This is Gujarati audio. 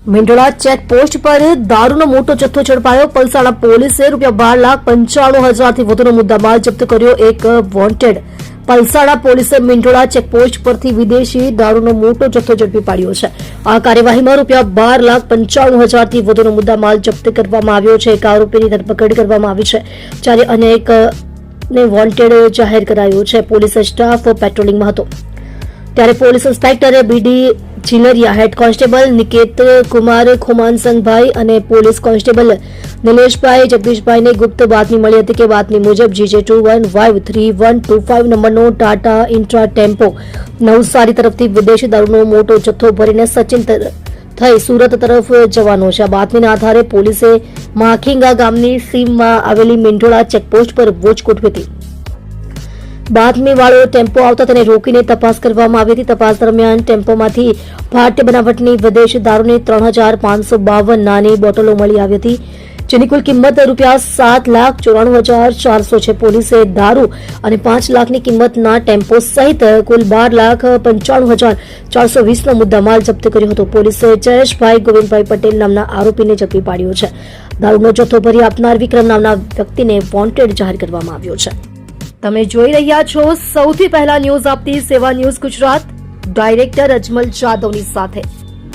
મીંડોળા ચેકપોસ્ટ પર દારૂનો મોટો જથ્થો ઝડપાયો। પલસાણા પોલીસે ₹12,95,000 થી વધુનો મુદ્દામાલ જપ્ત કર્યો। એક વોન્ટેડ પલસાણા પોલીસે મીંડોળા ચેકપોસ્ટ પરથી વિદેશી દારૂનો મોટો જથ્થો ઝડપી પાડ્યો છે। આ કાર્યવાહીમાં ₹12,95,000 થી વધુનો મુદ્દામાલ જપ્ત કરવામાં આવ્યો છે। એક આરોપીની ધરપકડ કરવામાં આવી છે, જ્યારે અન્ય એકને વોન્ટેડ જાહેર કરાયો છે। પોલીસ સ્ટાફ પેટ્રોલિંગમાં હતો ત્યારે પોલીસ ઇન્સ્પેક્ટર બીડી ચિલરિયા, હેડ કોન્સ્ટેબલ નિકેત કુમાર ખુમાનસંગભાઈ અને પોલીસ કોન્સ્ટેબલ નિલેશભાઈ જગદીશભાઈને ગુપ્ત બાતમી મળી હતી કે બાતમી મુજબ GJ21533125 નંબરનો ટાટા ઇન્ટ્રા ટેમ્પો નવસારી તરફથી વિદેશી દારૂનો મોટો જથ્થો ભરીને સચિન થઈ સુરત તરફ જવાનો છે। આ બાતમીના આધારે પોલીસે માખીંગા ગામની સીમમાં આવેલી મીંડોળા ચેકપોસ્ટ પર વોચ ગોઠવી હતી। બાતમીવાળો ટેમ્પો આવતા તેને રોકીને તપાસ કરવામાં આવી હતી। તપાસ દરમિયાન ટેમ્પોમાંથી ભારતીય બનાવટની વિદેશી દારૂની 3,552 નાની બોટલો મળી આવી હતી, જેની કુલ કિંમત ₹7,94,400 છે। પોલીસે દારૂ અને 5 લાખની કિંમતના ટેમ્પો સહિત કુલ ₹12,95,420નો મુદ્દામાલ જપ્ત કર્યો હતો। પોલીસે જયેશભાઈ ગોવિંદભાઈ પટેલ નામના આરોપીને ઝડપી પાડ્યો છે। દારૂનો જથ્થો ભરી આપનાર વિક્રમ નામના વ્યક્તિને વોન્ટેડ જાહેર કરવામાં આવ્યો છે। તમે જોઈ રહ્યા છો સૌથી પહેલા ન્યૂઝ આપતી સેવા ન્યૂઝ ગુજરાત, ડાયરેક્ટર અજમલ જાદવની સાથે।